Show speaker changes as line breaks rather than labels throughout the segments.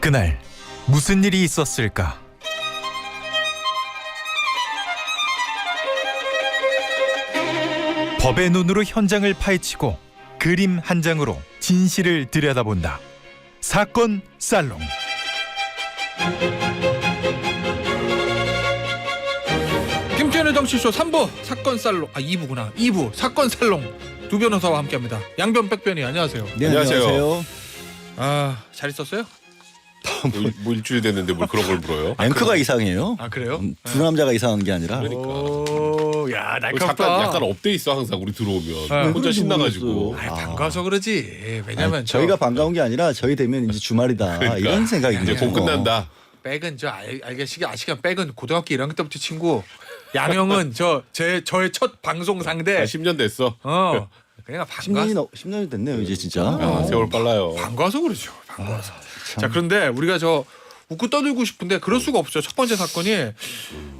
그날 무슨 일이 있었을까? 법의 눈으로 현장을 파헤치고 그림 한 장으로 진실을 들여다본다. 사건 살롱.
김태현의 정치쇼 3부 사건 살롱 2부구나 2부 사건 살롱 두 변호사와 함께합니다. 양변 백변이 안녕하세요.
네, 안녕하세요.
잘 있었어요?
뭐 일주일 됐는데 뭘 그런 걸 물어요?
앵커가 이상해요.
아 그래요?
두 남자가 이상한 게 아니라.
그러니까.
오, 야 날카롭다.
약간 업돼 있어 항상 우리 들어오면
네.
혼자 신나가지고.
반가워서 그러지. 왜냐면
아니, 저희가 반가운 게 아니라 저희 되면 이제 주말이다
그러니까.
이런 생각이
이제 곧 끝난다.
백은 아시간 백은 고등학교 1학년 때부터 친구. 양형은 저의 첫 방송 상대.
10년 됐어.
그냥 반가워.
10년이 됐네요 이제 진짜.
세월 빨라요.
반가워서 그러죠. 반가워서. 자 그런데 우리가 웃고 떠들고 싶은데 그럴 수가 없죠. 첫 번째 사건이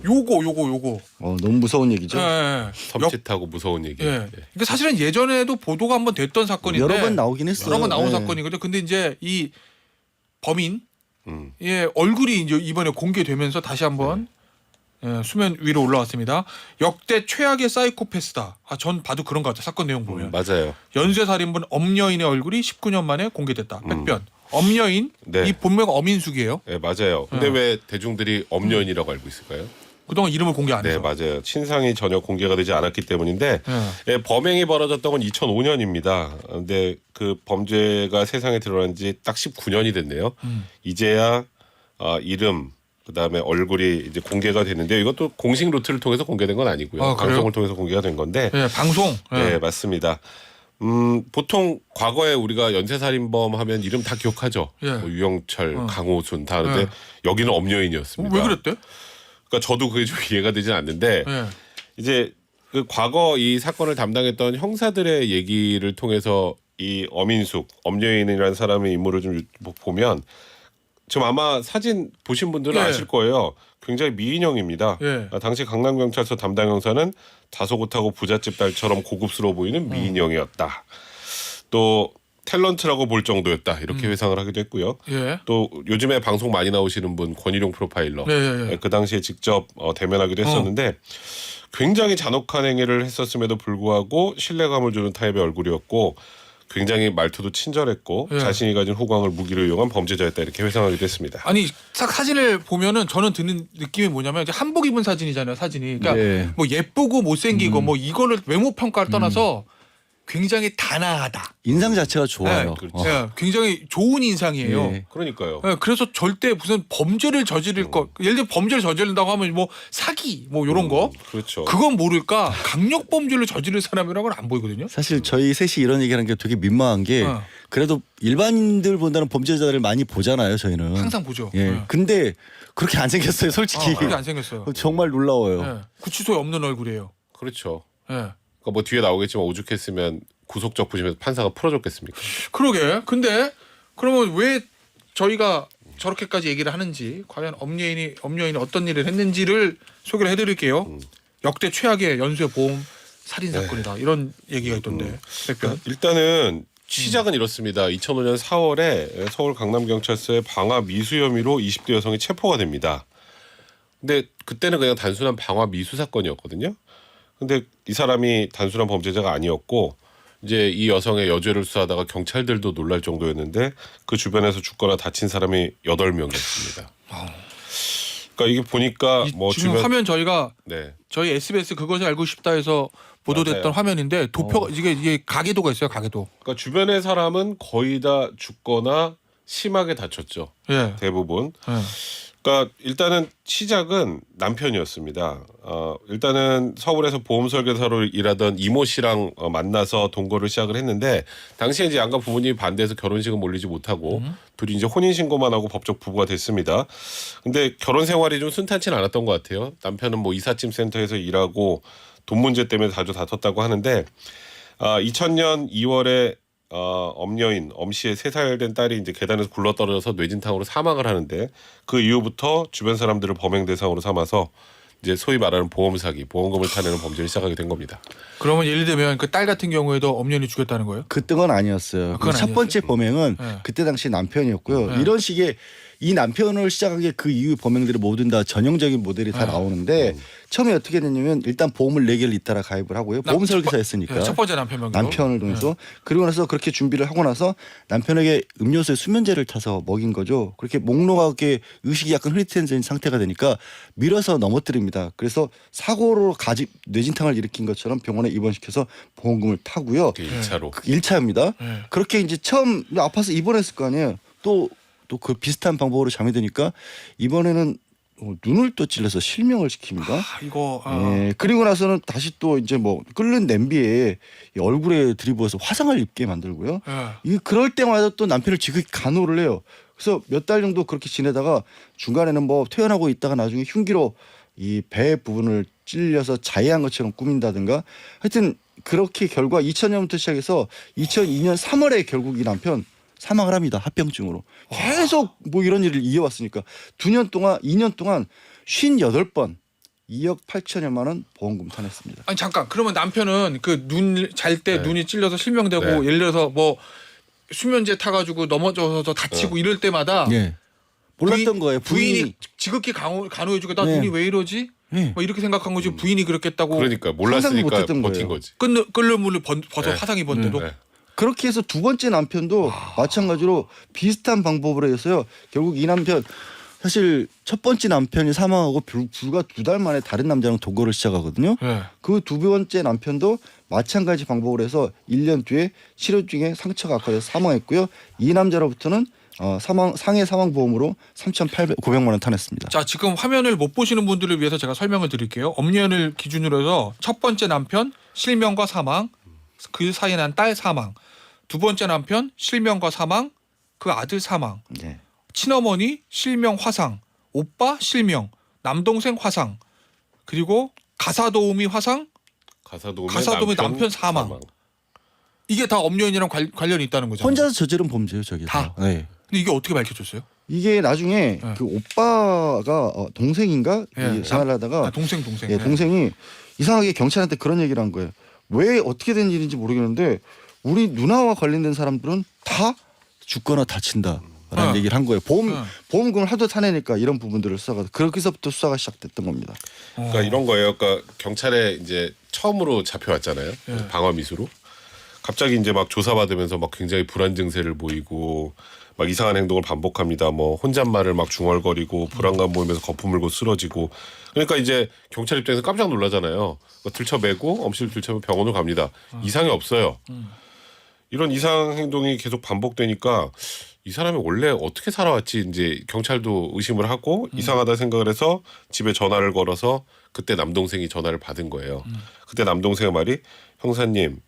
요거.
너무 무서운 얘기죠.
예.
섬찟하고 무서운 얘기.
예. 그러니까 사실은 예전에도 보도가 한번 됐던 사건인데
여러 번 나오긴 했어요.
여러 번 나온
네.
사건이거든요. 근데 이제 이 범인
음.
의 얼굴이 이제 이번에 공개되면서 다시 한번 수면 위로 올라왔습니다. 역대 최악의 사이코패스다. 전 봐도 그런 것 같아. 사건 내용 보면.
맞아요.
연쇄살인범 엄여인의 얼굴이 19년 만에 공개됐다. 백변. 엄여인
네.
이 본명 엄인숙이에요.
네 맞아요. 근데 왜 대중들이 엄여인이라고 알고 있을까요?
그동안 이름을 공개 안
네
해서.
맞아요. 친상이 전혀 공개가 되지 않았기 때문인데
예.
범행이 벌어졌던 건 2005년입니다. 근데 그 범죄가 세상에 드러난 지 딱 19년이 됐네요. 이제야 이름 그다음에 얼굴이 이제 공개가 됐는데 이것도 공식 루트를 통해서 공개된 건 아니고요.
그래요?
방송을 통해서 공개가 된 건데.
예, 방송. 예.
네 맞습니다. 보통 과거에 우리가 연쇄살인범 하면 이름 다 기억하죠.
예.
뭐 유영철, 강호순 다 하는데
예.
여기는 엄여인이었습니다.
왜 그랬대?
그러니까 저도 그게 좀 이해가 되진 않는데
예.
이제 그 과거 이 사건을 담당했던 형사들의 얘기를 통해서 이 엄인숙, 엄여인이라는 사람의 인물을 좀 보면 지금 아마 사진 보신 분들은
예.
아실 거예요. 굉장히 미인형입니다.
예.
당시 강남경찰서 담당 형사는 다소곳하고 부잣집 딸처럼 고급스러워 보이는 미인형이었다. 또 탤런트라고 볼 정도였다. 이렇게 회상을 하기도 했고요.
예.
또 요즘에 방송 많이 나오시는 분 권희룡 프로파일러.
예.
그 당시에 직접 대면하기도 했었는데 굉장히 잔혹한 행위를 했었음에도 불구하고 신뢰감을 주는 타입의 얼굴이었고 굉장히 말투도 친절했고
예.
자신이 가진 후광을 무기로 이용한 범죄자였다 이렇게 회상하기도 했습니다.
아니 사진을 보면은 저는 드는 느낌이 뭐냐면 이제 한복 입은 사진이잖아요. 사진이. 그러니까
네.
뭐 예쁘고 못생기고 뭐 이거를 외모 평가를 떠나서 굉장히 단아하다.
인상 자체가 좋아요.
네, 그렇죠. 예, 굉장히 좋은 인상이에요.
예.
그러니까요.
예, 그래서 절대 무슨 범죄를 저지를 것, 예를 들어 범죄를 저지른다고 하면 뭐 사기 뭐 이런 거,
그렇죠.
그건 모를까 강력 범죄를 저지를 사람이라고는 안 보이거든요.
사실 저희 셋이 이런 얘기하는 게 되게 민망한 게 그래도 일반인들보다는 범죄자들을 많이 보잖아요. 저희는
항상 보죠.
예. 근데 그렇게 안 생겼어요. 솔직히.
그렇게 안 생겼어요.
정말 놀라워요.
예, 구치소에 없는 얼굴이에요.
그렇죠.
예.
그러니까 뭐 뒤에 나오겠지만 오죽했으면 구속적 부심에서 판사가 풀어줬겠습니까?
그러게. 근데 그러면 왜 저희가 저렇게까지 얘기를 하는지, 과연 엄여인이 어떤 일을 했는지를 소개를 해드릴게요. 역대 최악의 연쇄보험 살인 사건이다. 이런 얘기가 있던데. 백변.
일단은 시작은 이렇습니다. 2005년 4월에 서울 강남경찰서에 방화 미수 혐의로 20대 여성이 체포가 됩니다. 근데 그때는 그냥 단순한 방화 미수 사건이었거든요. 근데 이 사람이 단순한 범죄자가 아니었고 이제 이 여성의 여죄를 수사하다가 경찰들도 놀랄 정도였는데 그 주변에서 죽거나 다친 사람이 8명이었습니다. 그러니까 이게 보니까 뭐
지금
주변
화면 저희가
네.
저희 SBS 그것을 알고 싶다에서 보도됐던
맞아요.
화면인데 도표가 이게 가계도가 있어요. 가계도.
그러니까 주변의 사람은 거의 다 죽거나 심하게 다쳤죠.
예.
대부분.
예.
그러니까 일단은 시작은 남편이었습니다. 일단은 서울에서 보험 설계사로 일하던 이모 씨랑 만나서 동거를 시작을 했는데 당시에 이제 양가 부모님이 반대해서 결혼식은 올리지 못하고 둘이 이제 혼인 신고만 하고 법적 부부가 됐습니다. 근데 결혼 생활이 좀 순탄치는 않았던 것 같아요. 남편은 뭐 이삿짐 센터에서 일하고 돈 문제 때문에 자주 다퉜다고 하는데 2000년 2월에 엄여인 엄씨의 3살 된 딸이 이제 계단에서 굴러떨어져서 뇌진탕으로 사망을 하는데 그 이후부터 주변 사람들을 범행 대상으로 삼아서 이제 소위 말하는 보험 사기, 보험금을 타내는 범죄를 시작하게 된 겁니다.
그러면 예를 들면 그 딸 같은 경우에도 엄연히 죽였다는 거예요?
그건 아니었어요.
그건
첫 번째
아니었어요?
범행은
네.
그때 당시 남편이었고요.
네.
이런 식의 이 남편을 시작한 게 그 이후 범행들이 모든 다 전형적인 모델이 다 나오는데 처음에 어떻게 됐냐면 일단 보험을 4개를 잇따라 가입을 하고요. 보험 설계사였으니까.
첫 번째 남편 명의로.
남편을 통해서 그리고 나서 그렇게 준비를 하고 나서 남편에게 음료수에 수면제를 타서 먹인 거죠. 그렇게 목록하게 의식이 약간 흐릿해진 상태가 되니까 밀어서 넘어뜨립니다. 그래서 사고로 가지 뇌진탕을 일으킨 것처럼 병원에 입원시켜서 보험금을 타고요.
1차로.
1차입니다.
네.
그렇게 이제 처음 아파서 입원했을 거 아니에요. 또 그 비슷한 방법으로 잠이 드니까 이번에는 눈을 또 찔러서 실명을 시킵니다.
이거
예, 그리고 나서는 다시 또 이제 뭐 끓는 냄비에 이 얼굴에 들이부어서 화상을 입게 만들고요.
예.
이 그럴 때마다 또 남편을 지극히 간호를 해요. 그래서 몇 달 정도 그렇게 지내다가 중간에는 뭐 퇴원하고 있다가 나중에 흉기로 이 배 부분을 찔려서 자해한 것처럼 꾸민다든가 하여튼 그렇게 결과 2000년부터 시작해서 2002년 3월에 결국 이 남편 사망을 합니다. 합병증으로. 계속 뭐 이런 일을 이어왔으니까 2년 동안 2년 동안 58번 2억 8천여만 원 보험금 타냈습니다.
아니 잠깐 그러면 남편은 그 눈 잘 때 눈이 찔려서 실명되고
네.
예를 들어서 뭐 수면제 타가지고 넘어져서 다치고 이럴 때마다
예. 몰랐던 거예요.
부인이 지극히 간호해주고 나
네.
눈이 왜 이러지?
예.
뭐 이렇게 생각한 거지 부인이 그렇겠다고
그러니까
상상도
몰랐으니까
못했던
버틴
거예요.
거지.
끓는 물을 벗어
네.
화상 입었는데도
네.
그렇게 해서 두 번째 남편도 마찬가지로 비슷한 방법으로 해서요. 결국 이 남편 사실 첫 번째 남편이 사망하고 불과 2달 만에 다른 남자랑 동거를 시작하거든요.
네.
그 두 번째 남편도 마찬가지 방법으로 해서 1년 뒤에 치료 중에 상처가 악화돼서 사망했고요. 이 남자로부터는 상해 사망 보험으로 3,900만 원 타냈습니다.
자 지금 화면을 못 보시는 분들을 위해서 제가 설명을 드릴게요. 엄연을 기준으로 해서 첫 번째 남편 실명과 사망 그 사이에 난 딸 사망 두 번째 남편 실명과 사망 그 아들 사망
네.
친어머니 실명 화상 오빠 실명 남동생 화상 그리고 가사도우미 화상 가사도우미 남편 사망. 이게 다 엄연이랑 관련이 있다는 거잖아요.
혼자서 저지른 범죄예요, 저게
다?
네.
근데 이게 어떻게 밝혀졌어요?
이게 나중에
네.
그 오빠가 동생인가
네.
생활을 하다가
동생.
예, 동생이 이상하게 경찰한테 그런 얘기를 한 거예요. 왜 어떻게 된 일인지 모르겠는데 우리 누나와 관련된 사람들은 다 죽거나 다친다라는 얘기를 한 거예요. 보험금을 하도 타내니까 이런 부분들을 수사가 그렇게서부터 수사가 시작됐던 겁니다.
그러니까 이런 거예요. 그러니까 경찰에 이제 처음으로 잡혀왔잖아요. 방어미수로. 갑자기 이제 막 조사받으면서 막 굉장히 불안 증세를 보이고 막 이상한 행동을 반복합니다. 뭐 혼잣말을 막 중얼거리고 불안감 보이면서 거품 물고 쓰러지고. 그러니까 이제 경찰 입장에서 깜짝 놀라잖아요. 들쳐매고 엄실 들쳐매고 병원으로 갑니다. 이상이 없어요. 이런 이상 행동이 계속 반복되니까 이 사람이 원래 어떻게 살아왔지 이제 경찰도 의심을 하고 이상하다 생각을 해서 집에 전화를 걸어서 그때 남동생이 전화를 받은 거예요. 그때 남동생의 말이 형사님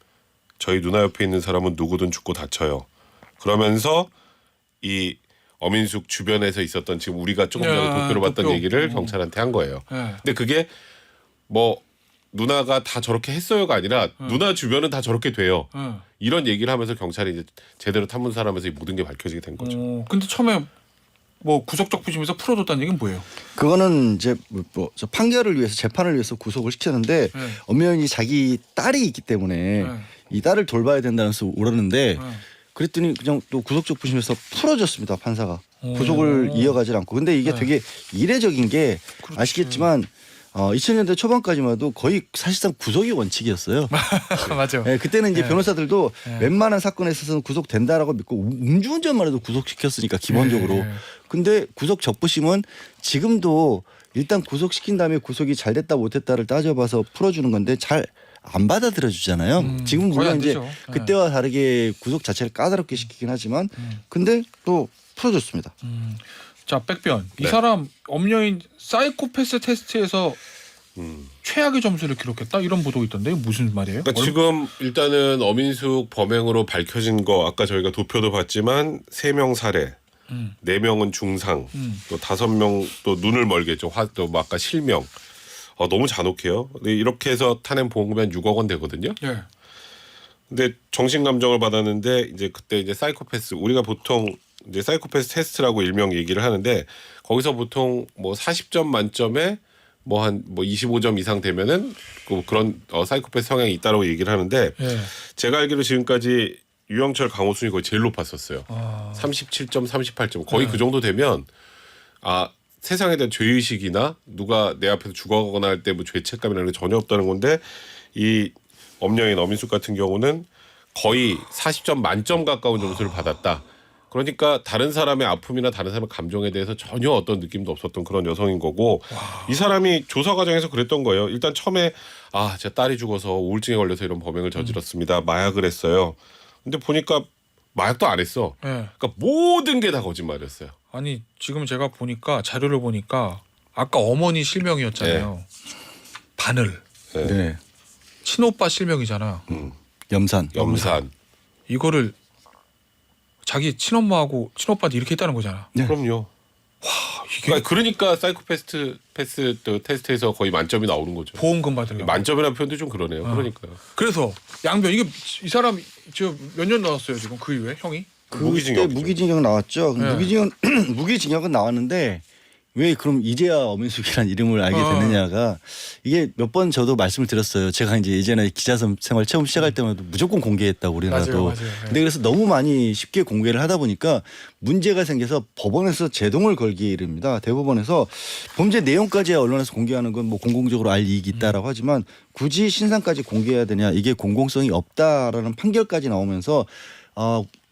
저희 누나 옆에 있는 사람은 누구든 죽고 다쳐요. 그러면서 이 어민숙 주변에서 있었던 지금 우리가 조금 전에 도표로 봤던
도표.
얘기를 경찰한테 한 거예요.
네.
근데 그게 뭐 누나가 다 저렇게 했어요가 아니라 누나 주변은 다 저렇게 돼요. 이런 얘기를 하면서 경찰이 이제 제대로 탐문사람에서 이 모든 게 밝혀지게 된 거죠.
근데 처음에 뭐 구속적 부심에서 풀어줬다는 얘기는 뭐예요?
그거는 이제 뭐 저 판결을 위해서 재판을 위해서 구속을 시켰는데
네.
엄연히 자기 딸이 있기 때문에
네.
이 딸을 돌봐야 된다면서 울었는데 그랬더니 그냥 또 구속적 부심에서 풀어줬습니다 판사가 구속을 이어가질 않고 근데 이게
네.
되게 이례적인 게
그렇지.
아시겠지만 2000년대 초반까지만 해도 거의 사실상 구속이 원칙이었어요.
맞아.
네, 그때는 이제
네.
변호사들도
네.
웬만한 사건에 있어서는 구속된다라고 믿고 음주운전만 해도 구속시켰으니까 기본적으로.
네.
근데 구속 적부심은 지금도 일단 구속시킨 다음에 구속이 잘 됐다 못했다를 따져봐서 풀어주는 건데 잘 안 받아들여 주잖아요. 지금
거의 안
물론 이제
되죠. 네.
그때와 다르게 구속 자체를 까다롭게 시키긴 하지만 근데 또 풀어줬습니다.
자 백변 이
네.
사람 엄여인 사이코패스 테스트에서 최악의 점수를 기록했다 이런 보도 있던데 이거 무슨 말이에요?
그러니까 지금 일단은 어민숙 범행으로 밝혀진 거 아까 저희가 도표도 봤지만 3명 살해, 4명은 중상, 또 5명 또 눈을 멀게 했죠. 또 아까 실명. 너무 잔혹해요. 근데 이렇게 해서 타낸 보험금이 한 6억 원 되거든요.
예.
근데 정신 감정을 받았는데 이제 그때 이제 사이코패스 우리가 보통 이제 사이코패스 테스트라고 일명 얘기를 하는데 거기서 보통 뭐 40점 만점에 뭐 한 뭐 25점 이상 되면은 그런 사이코패스 성향이 있다라고 얘기를 하는데
예.
제가 알기로 지금까지 유영철, 강호순이 거의 제일 높았었어요. 37점, 38점 거의 그 정도 되면 세상에 대한 죄의식이나 누가 내 앞에서 죽어가거나 할 때 뭐 죄책감이라는 게 전혀 없다는 건데 이 엄여인 엄인숙 같은 경우는 거의 40점 만점 가까운 점수를 받았다. 그러니까 다른 사람의 아픔이나 다른 사람의 감정에 대해서 전혀 어떤 느낌도 없었던 그런 여성인 거고 이 사람이 조사 과정에서 그랬던 거예요. 일단 처음에 제 딸이 죽어서 우울증에 걸려서 이런 범행을 저질렀습니다. 마약을 했어요. 근데 보니까 마약도 안 했어.
네.
그러니까 모든 게 다 거짓말이었어요.
아니 지금 제가 보니까 자료를 보니까 아까 어머니 실명이었잖아요. 바늘.
네.
네.
친오빠 실명이잖아.
염산.
염산.
이거를 자기 친엄마하고 친오빠한테 이렇게 했다는 거잖아.
네.
그럼요.
이게
그러니까 사이코패스 테스트에서 거의 만점이 나오는 거죠.
보험금 받으려고.
만점이라는 표현도 좀 그러네요. 그러니까요.
그래서 양변 이게 이 사람 저 몇 년 나왔어요 지금 그 이후에 형이?
무기징역이죠.
무기징역 나왔죠.
네.
무기징역은 나왔는데 왜 그럼 이제야 엄인숙이라는 이름을 알게 됐느냐가 이게 몇 번 저도 말씀을 드렸어요. 제가 이제 예전에 기자 생활 처음 시작할 때마다 무조건 공개했다고 우리나라도.
맞아요.
근데 그래서 너무 많이 쉽게 공개를 하다 보니까 문제가 생겨서 법원에서 제동을 걸기에 이릅니다. 대법원에서 범죄 내용까지 언론에서 공개하는 건 뭐 공공적으로 알 이익이 있다라고 하지만 굳이 신상까지 공개해야 되냐 이게 공공성이 없다라는 판결까지 나오면서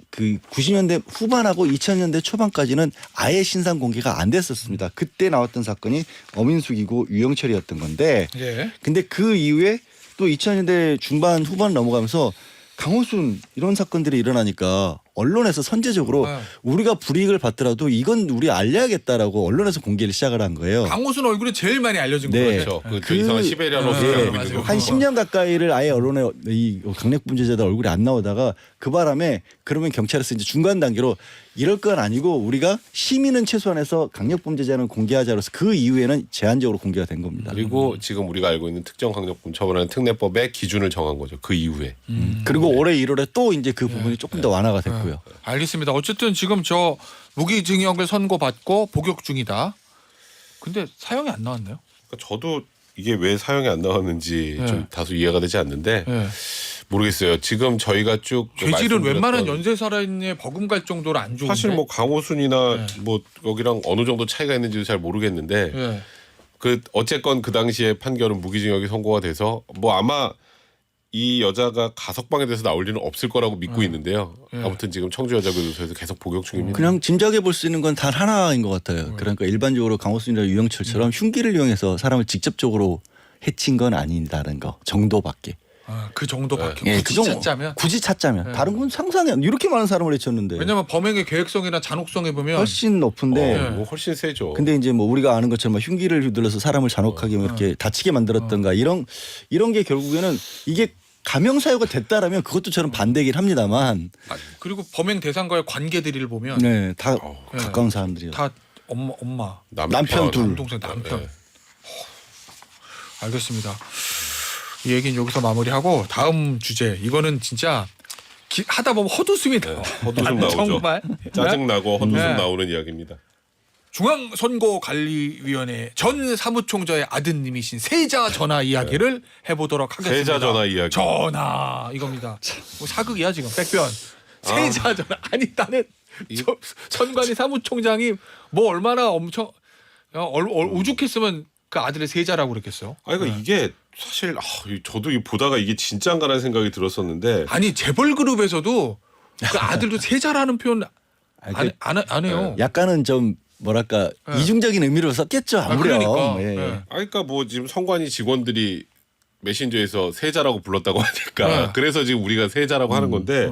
그 90년대 후반하고 2000년대 초반까지는 아예 신상 공개가 안 됐었습니다. 그때 나왔던 사건이 엄인숙이고 유영철이었던 건데
예.
근데 그 이후에 또 2000년대 중반 후반 넘어가면서 강호순 이런 사건들이 일어나니까 언론에서 선제적으로 우리가 불이익을 받더라도 이건 우리 알려야겠다라고 언론에서 공개를 시작을 한 거예요.
강호순 얼굴이 제일 많이 알려진
네.
거죠.
그렇죠. 그 이상한 시베리아로
네,
네,
맞아요.
한 10년 가까이를 아예 언론에 이 강력범죄자들 얼굴이 안 나오다가 그 바람에 그러면 경찰에서 이제 중간 단계로 이럴 건 아니고 우리가 시민은 최소한해서 강력범죄자는 공개하자로서 그 이후에는 제한적으로 공개가 된 겁니다.
그리고 지금 우리가 알고 있는 특정 강력범 처벌하는 특례법의 기준을 정한 거죠. 그 이후에.
그리고 올해 1월에 또 이제 그 부분이 조금 더 완화가 됐고요.
알겠습니다. 어쨌든 지금 저 무기징역을 선고받고 복역 중이다. 근데 사형이 안 나왔네요.
그러니까 저도 이게 왜 사형이 안 나왔는지
네.
좀 다소 이해가 되지 않는데
네.
모르겠어요. 지금 저희가 쭉
죄질은 웬만한
말씀드렸던
연쇄 살인에 버금갈 정도로 안 좋은데.
사실 뭐 강호순이나
네.
뭐 여기랑 어느 정도 차이가 있는지도 잘 모르겠는데
예.
그 어쨌건 그 당시에 판결은 무기징역이 선고가 돼서 뭐 아마 이 여자가 가석방에 대해서 나올 일은 없을 거라고 믿고 있는데요. 아무튼 지금 청주여자교도소에서 계속 복역 중입니다.
그냥 짐작해 볼 수 있는 건 단 하나인 것 같아요. 그러니까 일반적으로 강호순이나 유영철처럼 흉기를 이용해서 사람을 직접적으로 해친 건 아니다는 거 정도밖에.
그 정도밖에
예,
굳이 찾자면.
굳이 찾자면
네.
다른 건 상상이 안 이렇게 많은 사람을 해쳤는데
왜냐면 범행의 계획성이나 잔혹성에 보면
훨씬 높은데
뭐 훨씬 세죠.
근데 이제 뭐 우리가 아는 것처럼 막 흉기를 휘둘러서 사람을 잔혹하게 뭐 이렇게 다치게 만들었던가 이런 게 결국에는 이게 감형 사유가 됐다라면 그것도 저는 반대긴 합니다만
그리고 범행 대상과의 관계들을 보면
네, 다
네.
가까운 사람들이요.
다 엄마,
남편 둘.
동생, 남편.
네.
알겠습니다. 이 얘기는 여기서 마무리하고 다음 주제 이거는 진짜 하다 보면 헛웃음이 나요.
헛웃음 나오죠.
정말
짜증 나고 헛웃음
네.
나오는 이야기입니다.
중앙선거관리위원회 전 사무총장의 아드님이신 세자 전화 이야기를 해보도록 하겠습니다.
세자 전화 이야기.
전화 이겁니다. 뭐 사극이야 지금 백변. 세자 전화 아니 나는 선관위 사무총장이 뭐 얼마나 엄청 오죽했으면 그 아들의 세자라고 그랬겠어.
아니 그러니까 이게 사실 저도 이 보다가 이게 진짜인가라는 생각이 들었었는데
아니 재벌그룹에서도 그 아들도 세자라는 표현 안 해요.
약간은 좀 뭐랄까
네.
이중적인 의미로 썼겠죠 아무래도.
그러니까.
예.
네.
그러니까 뭐 지금 성관이 직원들이 메신저에서 세자라고 불렀다고 하니까
네.
그래서 지금 우리가 세자라고 하는 건데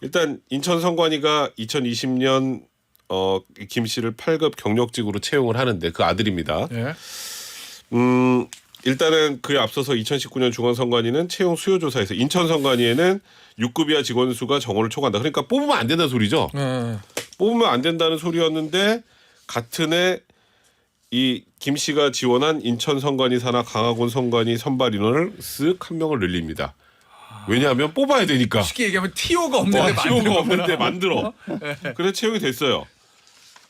일단 인천 성관이가 2020년 김 씨를 8급 경력직으로 채용을 하는데 그 아들입니다.
네.
일단은 그에 앞서서 2019년 중앙선관위는 채용 수요조사에서 인천 선관위에는 6급 이하 직원 수가 정원을 초과한다. 그러니까 뽑으면 안 된다는 소리죠.
네.
뽑으면 안 된다는 소리였는데 같은 해 이 김 씨가 지원한 인천 선관위 산하 강화군 선관위 선발 인원을 쓱 한 명을 늘립니다. 왜냐하면 뽑아야 되니까.
쉽게 얘기하면 티오가 없는데
티오가 없는데 만들어. 그래서 채용이 됐어요.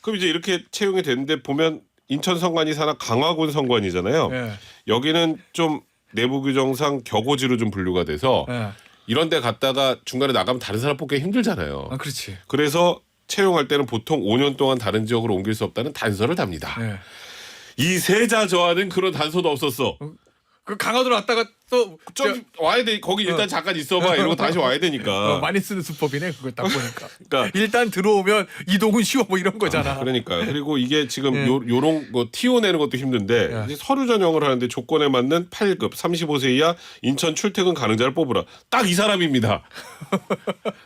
그럼 이제 이렇게 채용이 됐는데 보면 인천 선관위 산하 강화군 선관위잖아요.
네.
여기는 좀 내부 규정상 격오지로 좀 분류가 돼서
네.
이런 데 갔다가 중간에 나가면 다른 사람 뽑기 힘들잖아요.
아, 그렇지.
그래서 채용할 때는 보통 5년 동안 다른 지역으로 옮길 수 없다는 단서를 답니다.
네.
이 세자 저하는 그런 단서도 없었어.
그 강화도로 왔다가 또
좀 와야 돼. 거기 일단 잠깐 있어봐. 이러고 다시 와야 되니까.
많이 쓰는 수법이네. 그거 딱 보니까.
그러니까
일단 들어오면 이동은 쉬워 뭐 이런 거잖아.
그러니까 그리고 이게 지금
예.
요런 거 TO 내는 것도 힘든데
예.
이제 서류 전형을 하는데 조건에 맞는 8급 35세 이하 인천 출퇴근 가능자를 뽑으라. 딱 이 사람입니다.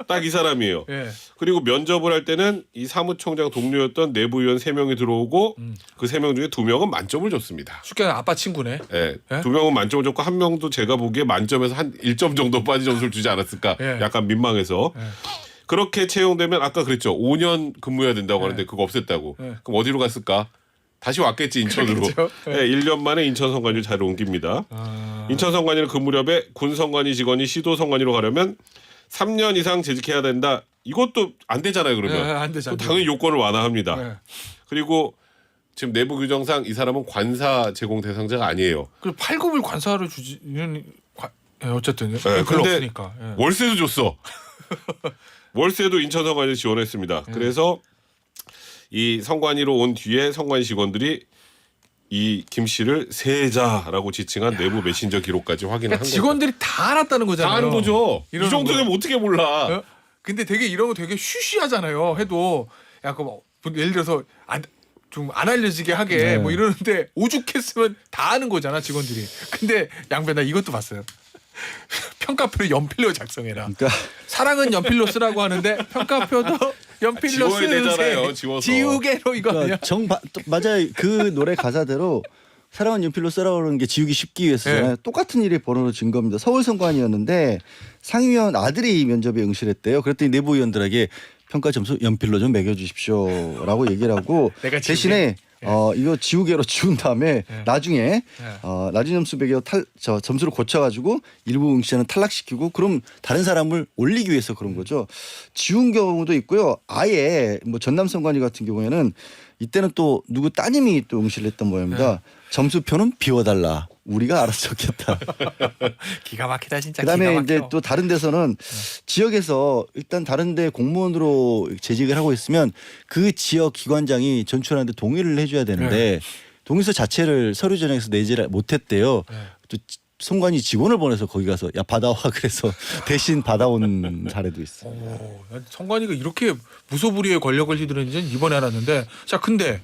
딱 이 사람이에요.
예.
그리고 면접을 할 때는 이 사무총장 동료였던 내부위원 3명이 들어오고 그 3명 중에 2명은 만점을 줬습니다.
쉽게 말하면 아빠 친구네.
예.
예?
2명은 만점을 줬고 1명도 제가 보기에 만점에서 한 1점 정도 빠진 점수를 주지 않았을까.
예.
약간 민망해서.
예.
그렇게 채용되면 아까 그랬죠. 5년 근무해야 된다고 하는데 그거 없앴다고.
예.
그럼 어디로 갔을까? 다시 왔겠지 인천으로.
그렇죠.
예. 1년 만에 인천 선관위로 자리를 옮깁니다.
아.
인천 선관위는 그 무렵에 군 선관위 직원이 시도 선관위로 가려면 3년 이상 재직해야 된다. 이것도 안 되잖아요. 그러면.
예, 안 되죠. 안
당연히 요건을 완화합니다.
예.
그리고 지금 내부 규정상 이 사람은 관사 제공 대상자가 아니에요.
그리고 8급을 관사를 주지는 어쨌든
예,
별로
근데
없으니까. 예.
월세도 줬어. 월세도 인천 선관위 지원했습니다. 그래서 이 선관위로 온 뒤에 선관위 직원들이 이 김 씨를 세자라고 지칭한 내부 메신저 기록까지 확인을
그러니까
한
직원들이 다 알았다는
거죠.
거잖아요.
다 아는 거죠. 이
이러는
정도
거.
되면 어떻게 몰라.
어? 근데 되게 이런 거 되게 쉬쉬하잖아요. 해도 약간 뭐 예를 들어서 좀 안 알려지게 하게
네.
뭐 이러는데 오죽했으면 다 아는 거잖아 직원들이. 근데 양배 나 이것도 봤어요. 평가표를 연필로 작성해라.
그러니까
사랑은 연필로 쓰라고 하는데 평가표도 연필로
지워야 되잖아요,
쓰세요.
지워서.
지우개로 이거 아니야?
그러니까 맞아요. 그 노래 가사대로 사랑은 연필로 쓰라고 그러는 게 지우기 쉽기 위해서잖아요.
네.
똑같은 일이 벌어진 겁니다. 서울선관위였는데 상임위원 아들이 면접에 응시했대요. 그랬더니 내부위원들에게 평가 점수 연필로 좀 매겨주십시오라고 얘기를 하고
내가 지우개?
대신에 이거 지우개로 지운 다음에
네.
나중에 낮은 점수 매겨 점수를 고쳐가지고 일부 응시자는 탈락시키고 그럼 다른 사람을 올리기 위해서 그런 거죠. 지운 경우도 있고요. 아예 뭐 전남선관위 같은 경우에는 이때는 또 누구 따님이 또 응시를 했던 모양입니다.
네.
점수표는 비워달라. 우리가 알아서 적겠다.
기가 막히다 진짜.
그다음에
기가
이제
막혀.
또 다른 데서는 지역에서 일단 다른데 공무원으로 재직을 하고 있으면 그 지역 기관장이 전출하는데 동의를 해줘야 되는데 동의서 자체를 서류 전형에서 내지를 못했대요.
네.
또 선관위 직원을 보내서 거기 가서 야 받아와 그래서 대신 받아온 사례도 있어요.
오, 난 성관이가 이렇게 무소불위의 권력을 휘두르는지는 이번에 알았는데 자 근데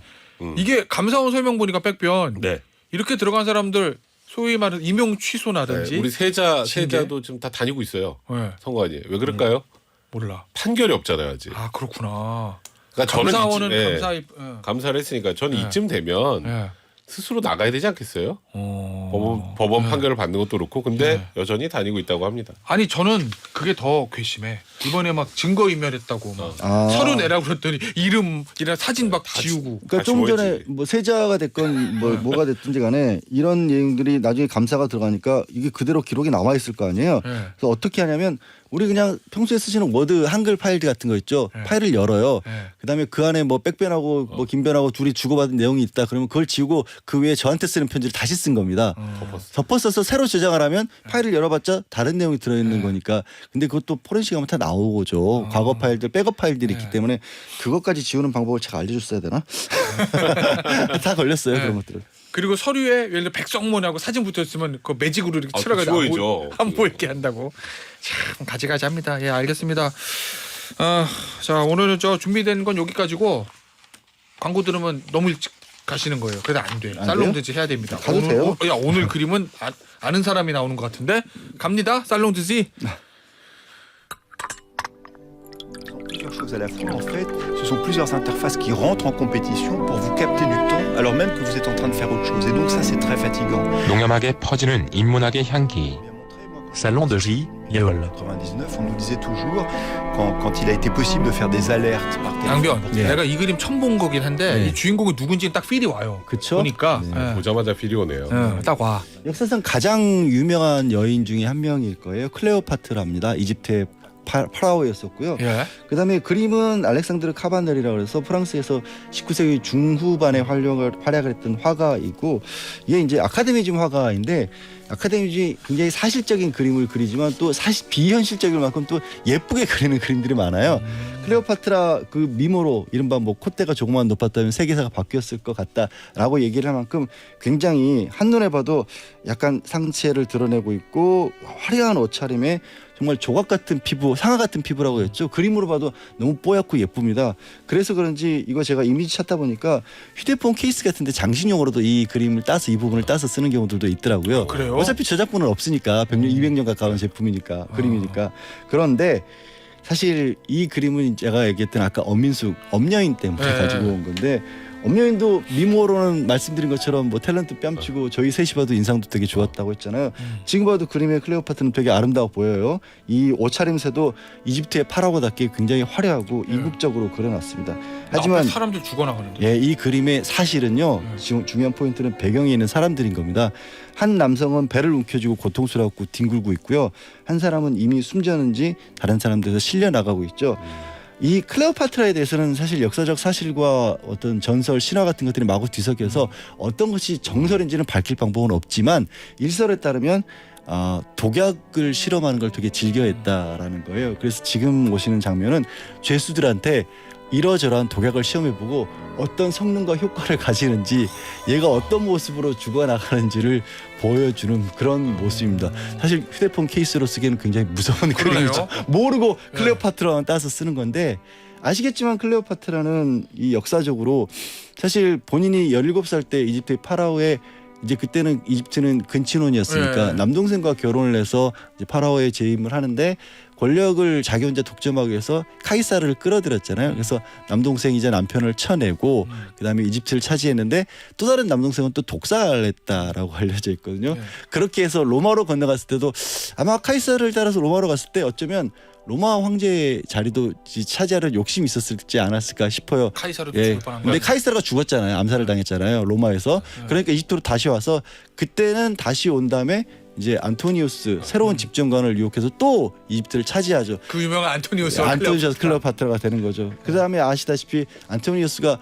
이게 감사원 설명 보니까 백변
네.
이렇게 들어간 사람들 소위 말하는 임용 취소나든지
네. 우리
징계?
세자도 지금 다 다니고 있어요.
네,
선관위. 왜 그럴까요?
몰라.
판결이 없잖아요 아직.
아 그렇구나.
그러니까 저는
감사원은
이쯤, 예,
감사입.
감사를 했으니까 저는
네.
이쯤 되면
예.
스스로 나가야 되지 않겠어요?
어.
법원 판결을 받는 것도 그렇고 근데
네.
여전히 다니고 있다고 합니다.
아니 저는 그게 더 괘씸해. 이번에 막 증거 인멸했다고 막
아.
서류 내라고 그랬더니 이름이랑 사진 막 지우고.
그러니까
다
좀 전에
지워야지.
뭐 세자가 됐건 뭐가 됐든지 간에 이런 내용들이 나중에 감사가 들어가니까 이게 그대로 기록이 남아 있을 거 아니에요.
네.
그래서 어떻게 하냐면 우리 그냥 평소에 쓰시는 워드 한글 파일 같은 거 있죠.
네.
파일을 열어요.
네.
그다음에 그 안에 뭐 백변하고 뭐 김변하고 둘이 주고받은 내용이 있다. 그러면 그걸 지우고 그 위에 저한테 쓰는 편지를 다시 쓴 겁니다. 덮어써서 새로 저장을 하면 파일을 열어봤자 다른 내용이 들어있는 거니까. 근데 그것도 포렌식 하면 다 나오죠. 과거 파일들, 백업 파일들이 있기 때문에 그것까지 지우는 방법을 제가 알려줬어야 되나? 다 걸렸어요 그런 것들을.
그리고 서류에 예를 들어 백성문하고 사진 붙어 있으면 그 매직으로 이렇게
아,
칠해가지고
지워야죠.
안 보이게 한다고. 참 가지가지합니다. 예 알겠습니다. 자 오늘은 저 준비된 건 여기까지고 광고 들으면 너무 일찍 가시는 거예요. 그래도 안 돼.
안
살롱드즈 해야 됩니다.
가도
오늘,
돼요?
오늘 그림은 아는 사람이 나오는 것 같은데 갑니다. 살롱드즈.
Plusieurs choses à la fois en fait, ce sont plusieurs interfaces qui rentrent en compétition pour vous capter du temps alors même que vous êtes en train de faire autre chose et donc ça c'est très fatigant.
농염하게 퍼지는 인문학의 향기.
Salon de J, Yeol. 99, on nous disait toujours quand il a été possible de faire des alertes par téléphone.
양변.
예.
내가 이 그림 처음 본 거긴 한데
네.
이 주인공이 누군지는 딱 필이 와요.
그쵸?
보니까
네.
보자마자 필이 오네요.
딱 와.
역사상 가장 유명한 여인 중에 한 명일 거예요. 클레오파트라입니다. 이집트의 파라오였었고요.
예.
그다음에 그림은 알렉산드르 카바넬이라고 해서 프랑스에서 19세기 중후반에 활약을 했던 화가이고 이게 이제 아카데미즘 화가인데 아카데미즘이 굉장히 사실적인 그림을 그리지만 또 사실 비현실적일 만큼 또 예쁘게 그리는 그림들이 많아요. 클레오파트라 그 미모로 이른바 뭐 콧대가 조금만 높았다면 세계사가 바뀌었을 것 같다라고 얘기를 할 만큼 굉장히 한눈에 봐도 약간 상체를 드러내고 있고 화려한 옷차림에 정말 조각 같은 피부, 상아 같은 피부라고 했죠. 그림으로 봐도 너무 뽀얗고 예쁩니다. 그래서 그런지 이거 제가 이미지 찾다 보니까 휴대폰 케이스 같은데 장식용으로도 이 그림을 따서 이 부분을 따서 쓰는 경우들도 있더라고요.
그래요?
어차피 저작권은 없으니까 100년, 200년 가까운 제품이니까 그림이니까. 그런데 사실 이 그림은 제가 얘기했던 아까 엄민숙 엄여인 때부터
네.
가지고 온 건데 엄여인도 미모로는 말씀드린 것처럼 뭐 탤런트 뺨치고 저희 셋이 봐도 인상도 되게 좋았다고 했잖아요. 지금 봐도 그림의 클레오파트는 되게 아름다워 보여요. 이 옷차림새도 이집트의 파라오답게 굉장히 화려하고 이국적으로 그려놨습니다. 하지만
앞에 사람들 죽어나가는데.
예, 이 그림의 사실은요. 지금 중요한 포인트는 배경에 있는 사람들인 겁니다. 한 남성은 배를 움켜쥐고 고통스럽고 뒹굴고 있고요. 한 사람은 이미 숨졌는지 다른 사람들에서 실려 나가고 있죠. 이 클레오파트라에 대해서는 사실 역사적 사실과 어떤 전설, 신화 같은 것들이 마구 뒤섞여서 어떤 것이 정설인지는 밝힐 방법은 없지만 일설에 따르면 독약을 실험하는 걸 되게 즐겨했다라는 거예요. 그래서 지금 오시는 장면은 죄수들한테 이러저러한 독약을 시험해보고 어떤 성능과 효과를 가지는지 얘가 어떤 모습으로 죽어나가는지를 보여주는 그런 모습입니다. 사실 휴대폰 케이스로 쓰기에는 굉장히 무서운
그러네요.
그림이죠. 모르고 클레오파트라만 따서 쓰는 건데 아시겠지만 클레오파트라는 이 역사적으로 사실 본인이 17살 때 이집트의 파라오의 이제 그때는 이집트는 근친혼이었으니까
네.
남동생과 결혼을 해서 이제 파라오에 재임을 하는데 권력을 자기 혼자 독점하기 위해서 카이사르를 끌어들였잖아요. 그래서 남동생이자 남편을 쳐내고 그다음에 이집트를 차지했는데 또 다른 남동생은 또 독살을 했다라고 알려져 있거든요.
네.
그렇게 해서 로마로 건너갔을 때도 아마 카이사르를 따라서 로마로 갔을 때 어쩌면 로마 황제 자리도 차지하려는 욕심이 있었을지 않았을까 싶어요.
카이사르도
예.
죽을 뻔한
근데
거야.
카이사르가 죽었잖아요. 암살을 당했잖아요. 로마에서. 그러니까 이집트로 다시 와서 그때는 다시 온 다음에 이제 안토니우스 새로운 집정관을 유혹해서 또 이집트를 차지하죠.
그 유명한 안토니우스
안토니우스 클레오파트라가 되는 거죠. 그다음에 아시다시피 안토니우스가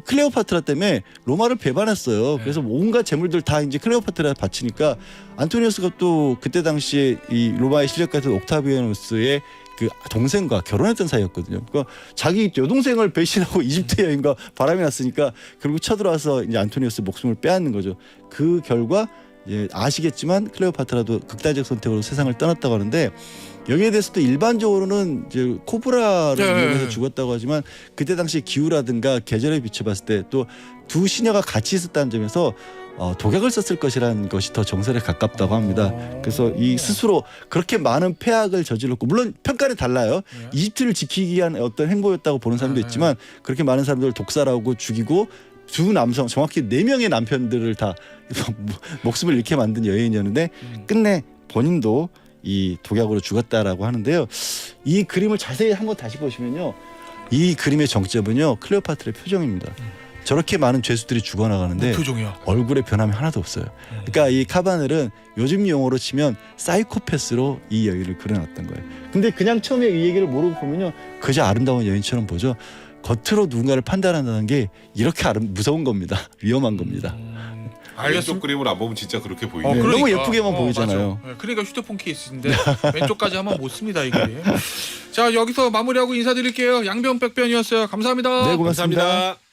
클레오파트라 때문에 로마를 배반했어요. 그래서 온갖 재물들 다 이제 클레오파트라 바치니까 안토니우스가 또 그때 당시에 이 로마의 실력가였던 옥타비아누스의 그 동생과 결혼했던 사이였거든요. 그러니까 자기 여동생을 배신하고 이집트 여인과 바람이 났으니까 결국 쳐들어와서 이제 안토니우스 목숨을 빼앗는 거죠. 그 결과 예, 아시겠지만 클레오파트라도 극단적 선택으로 세상을 떠났다고 하는데 여기에 대해서도 일반적으로는 이제 코브라를
네.
이용해서 죽었다고 하지만 그때 당시 기후라든가 계절에 비춰봤을 때 또 두 시녀가 같이 있었다는 점에서 독약을 썼을 것이라는 것이 더 정설에 가깝다고 합니다. 그래서 이 스스로 그렇게 많은 폐악을 저질렀고 물론 평가는 달라요. 이집트를 지키기 위한 어떤 행보였다고 보는 사람도 있지만 그렇게 많은 사람들을 독살하고 죽이고 두 남성 정확히 4명의 남편들을 다 목숨을 잃게 만든 여인이었는데 끝내 본인도 이 독약으로 죽었다라고 하는데요. 이 그림을 자세히 한번 다시 보시면요. 이 그림의 정점은요. 클레오파트라의 표정입니다. 저렇게 많은 죄수들이 죽어나가는데
표정이야.
얼굴에 변함이 하나도 없어요. 그러니까 이 카바넬은 요즘 용어로 치면 사이코패스로 이 여인을 그려놨던 거예요. 근데 그냥 처음에 이 얘기를 모르고 보면요. 그저 아름다운 여인처럼 보죠. 겉으로 누군가를 판단한다는 게 이렇게 무서운 겁니다. 위험한 겁니다.
왼쪽 그림을 안 보면 진짜 그렇게 보이네요.
네, 너무 예쁘게만 보이잖아요.
맞아. 네, 그러니까 휴대폰 케이스인데 왼쪽까지 하면 못 씁니다 이게. 자 여기서 마무리하고 인사드릴게요. 양변백변이었어요. 감사합니다.
네, 고맙습니다.
감사합니다.